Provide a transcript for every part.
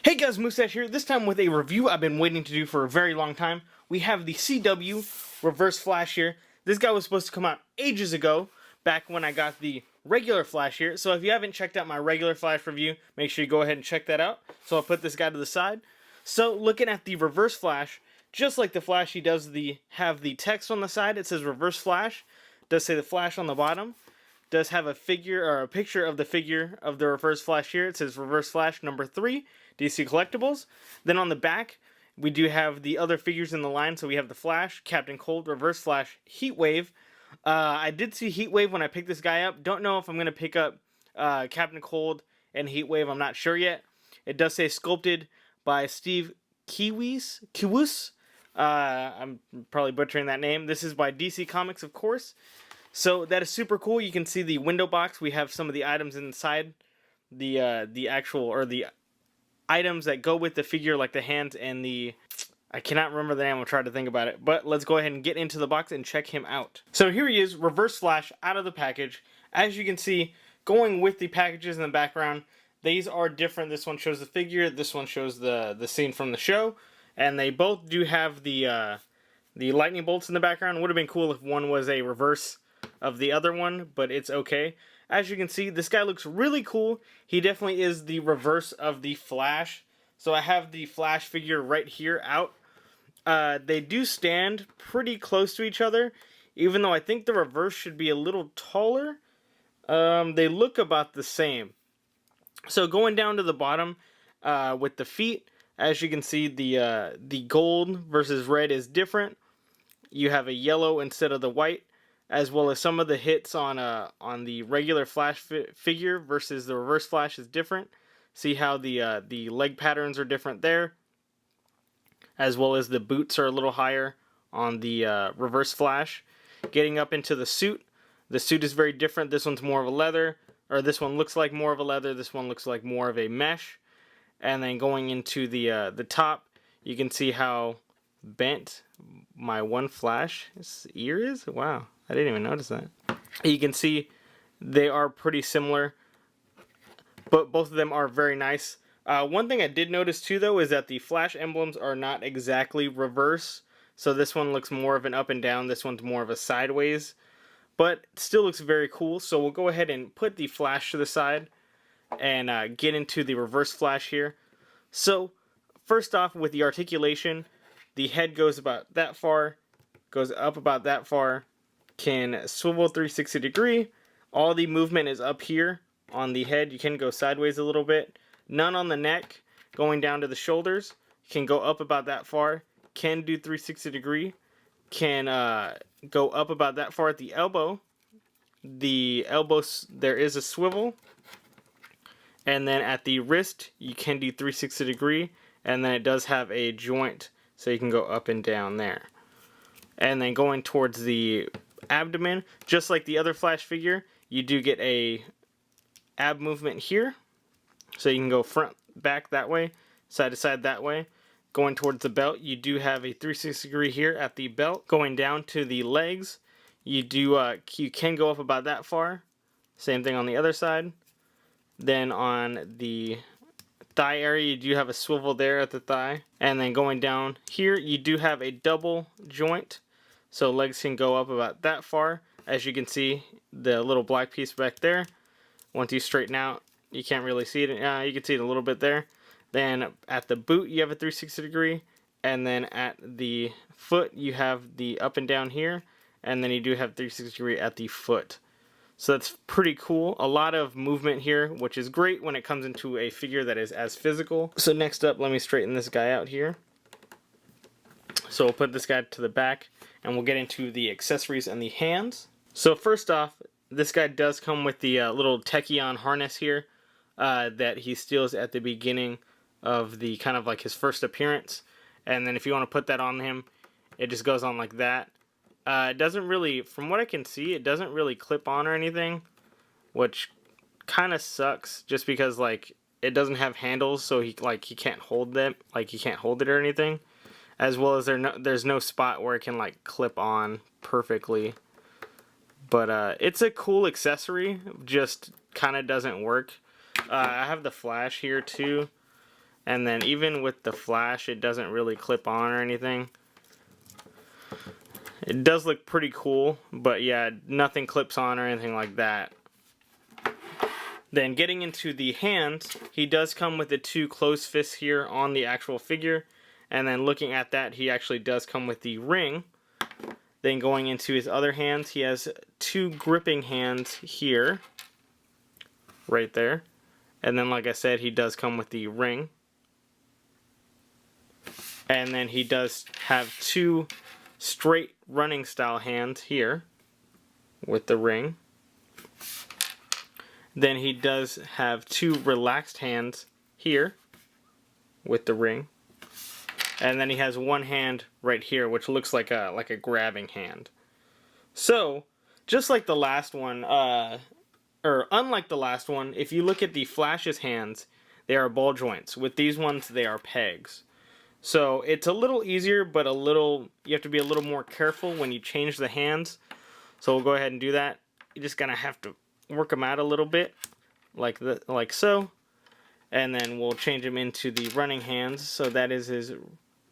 Hey guys, Mustache here. This time with a review I've been waiting to do for a very long time. We have the CW Reverse Flash here. This guy was supposed to come out ages ago, back when I got the regular Flash here. So if you haven't checked out my regular Flash review, make sure you go ahead and check that out. So I'll put this guy to the side. So looking at the Reverse Flash, just like the Flash, he does have the text on the side. It says Reverse Flash. It does say the Flash on the bottom. Does have a figure or a picture of the figure of the Reverse Flash here. It says Reverse Flash number 3, DC Collectibles. Then on the back, we do have the other figures in the line. So we have the Flash, Captain Cold, Reverse Flash, Heatwave. I did see Heatwave when I picked this guy up. Don't know if I'm going to pick up Captain Cold and Heatwave. I'm not sure yet. It does say sculpted by Steve Kiwus. I'm probably butchering that name. This is by DC Comics, of course. So that is super cool. You can see the window box. We have some of the items inside the actual, or the items that go with the figure, like the hands and the, I cannot remember the name. I'll try to think about it. But let's go ahead and get into the box and check him out. So here he is, Reverse Flash, out of the package. As you can see, going with the packages in the background, these are different. This one shows the figure. This one shows the scene from the show. And they both do have the lightning bolts in the background. It would have been cool if one was a reverse of the other one, but it's okay. As you can see, this guy looks really cool. He definitely is the reverse of the Flash. So I have the Flash figure right here out. They do stand pretty close to each other, even though I think the reverse should be a little taller. They look about the same. So going down to the bottom with the feet, as you can see, the gold versus red is different. You have a yellow instead of the white, as well as some of the hits on the regular Flash figure versus the Reverse Flash is different. See how the leg patterns are different there, as well as the boots are a little higher on the Reverse Flash. Getting up into the suit is very different. This one's more of a leather, or this one looks like more of a leather. This one looks like more of a mesh. And then going into the top, you can see how bent my one Flash's ear is. Wow, I didn't even notice that. You can see they are pretty similar, but both of them are very nice. One thing I did notice too, though, is that the Flash emblems are not exactly reverse. So this one looks more of an up and down. This one's more of a sideways, but it still looks very cool. So we'll go ahead and put the Flash to the side and get into the Reverse Flash here. So first off, with the articulation, the head goes about that far, goes up about that far, can swivel 360 degree. All the movement is up here on the head. You can go sideways a little bit. None on the neck. Going down to the shoulders, can go up about that far. Can do 360 degree. Can go up about that far at the elbow. The elbow, there is a swivel. And then at the wrist, you can do 360 degree. And then it does have a joint, so you can go up and down there. And then going towards the abdomen, just like the other Flash figure, you do get a ab movement here. So you can go front, back that way, side to side that way. Going towards the belt, you do have a 360 degree here at the belt. Going down to the legs, you can go up about that far. Same thing on the other side. Then on the thigh area, you do have a swivel there at the thigh. And then going down here, you do have a double joint. So legs can go up about that far. As you can see, the little black piece back there. Once you straighten out, you can't really see it. You can see it a little bit there. Then at the boot, you have a 360 degree. And then at the foot, you have the up and down here. And then you do have 360 degree at the foot. So that's pretty cool. A lot of movement here, which is great when it comes into a figure that is as physical. So next up, let me straighten this guy out here. So we'll put this guy to the back, and we'll get into the accessories and the hands. So first off, this guy does come with the little Tachyon harness here that he steals at the beginning of the kind of like his first appearance. And then if you want to put that on him, it just goes on like that. It doesn't really, from what I can see, it doesn't really clip on or anything, which kind of sucks, just because like it doesn't have handles, so he can't hold them, like he can't hold it or anything, as well as there's no spot where it can like clip on perfectly. But it's a cool accessory, just kind of doesn't work. I have the Flash here too. And then even with the flash, it doesn't really clip on or anything. It does look pretty cool, but yeah, nothing clips on or anything like that. Then getting into the hands, he does come with the 2 closed fists here on the actual figure. And then looking at that, he actually does come with the ring. Then going into his other hands, he has 2 gripping hands here. Right there. And then like I said, he does come with the ring. And then he does have 2 straight running style hands here with the ring. Then he does have 2 relaxed hands here with the ring. And then he has 1 hand right here, which looks like a grabbing hand. So, just like the last one, or unlike the last one, if you look at the Flash's hands, they are ball joints. With these ones, they are pegs. So it's a little easier, but you have to be a little more careful when you change the hands. So we'll go ahead and do that. You're just gonna have to work them out a little bit, like so. And then we'll change them into the running hands. So that is his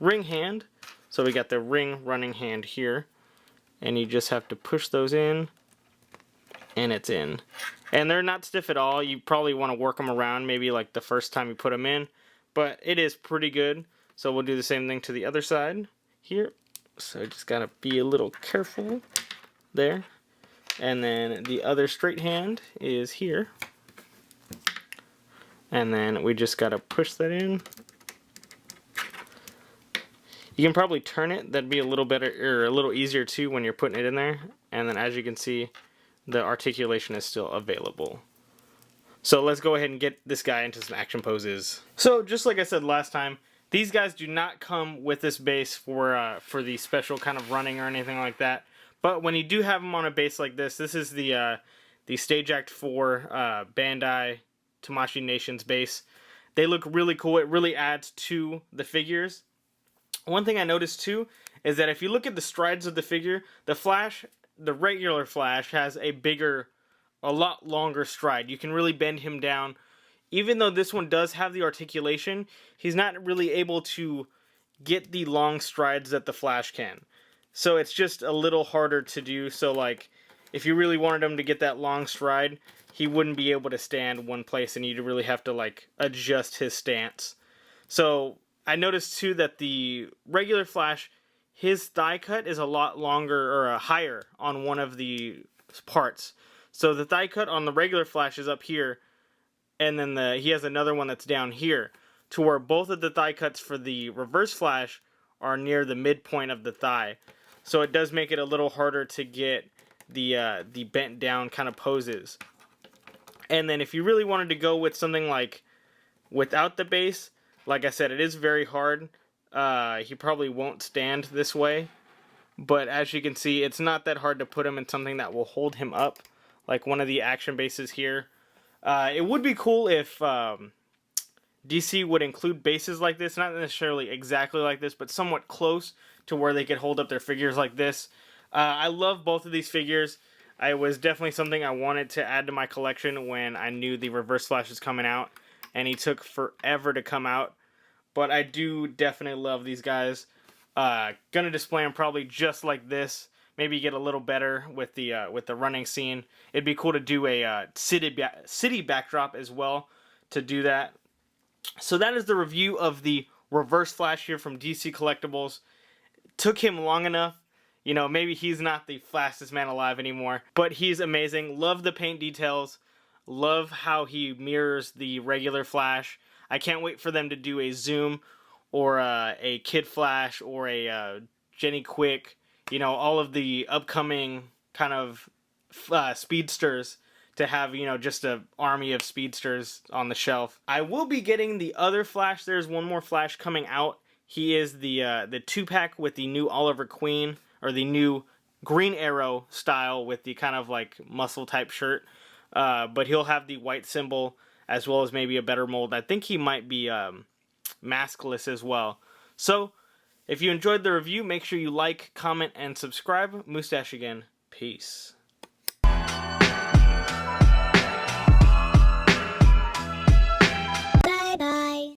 ring hand. So we got the ring running hand here. And you just have to push those in. And it's in. And they're not stiff at all. You probably want to work them around maybe like the first time you put them in. But it is pretty good. So we'll do the same thing to the other side here. So just gotta be a little careful there. And then the other straight hand is here. And then we just gotta push that in. You can probably turn it. That'd be a little better, or a little easier too when you're putting it in there. And then as you can see, the articulation is still available. So let's go ahead and get this guy into some action poses. So just like I said last time, these guys do not come with this base for the special kind of running or anything like that. But when you do have them on a base like this, this is the Stage Act 4 Bandai Tamashii Nations base. They look really cool. It really adds to the figures. One thing I noticed too is that if you look at the strides of the figure, the regular Flash has a lot longer stride. You can really bend him down. Even though this one does have the articulation, he's not really able to get the long strides that the Flash can. So it's just a little harder to do. So like, if you really wanted him to get that long stride, he wouldn't be able to stand one place, and you'd really have to like adjust his stance. So I noticed too that the regular Flash, his thigh cut is a lot longer or higher on one of the parts. So the thigh cut on the regular Flash is up here, and then he has another one that's down here, to where both of the thigh cuts for the Reverse Flash are near the midpoint of the thigh. So it does make it a little harder to get the bent down kind of poses. And then if you really wanted to go with something like without the base, like I said, it is very hard. He probably won't stand this way. But as you can see, it's not that hard to put him in something that will hold him up, like one of the action bases here. It would be cool if DC would include bases like this, not necessarily exactly like this, but somewhat close to where they could hold up their figures like this. I love both of these figures. It was definitely something I wanted to add to my collection when I knew the Reverse Flash was coming out, and he took forever to come out. But I do definitely love these guys. Gonna display them probably just like this. Maybe get a little better with the running scene. It'd be cool to do a city backdrop as well to do that. So that is the review of the Reverse Flash here from DC Collectibles. Took him long enough. You know, maybe he's not the fastest man alive anymore, but he's amazing. Love the paint details. Love how he mirrors the regular Flash. I can't wait for them to do a Zoom or a Kid Flash or a Jenny Quick. You know, all of the upcoming kind of speedsters to have, you know, just an army of speedsters on the shelf. I will be getting the other Flash. There's one more Flash coming out. He is the 2-pack with the new Oliver Queen, or the new Green Arrow style with the kind of like muscle type shirt. But he'll have the white symbol as well as maybe a better mold. I think he might be maskless as well. So, if you enjoyed the review, make sure you like, comment, and subscribe. Moustache again. Peace.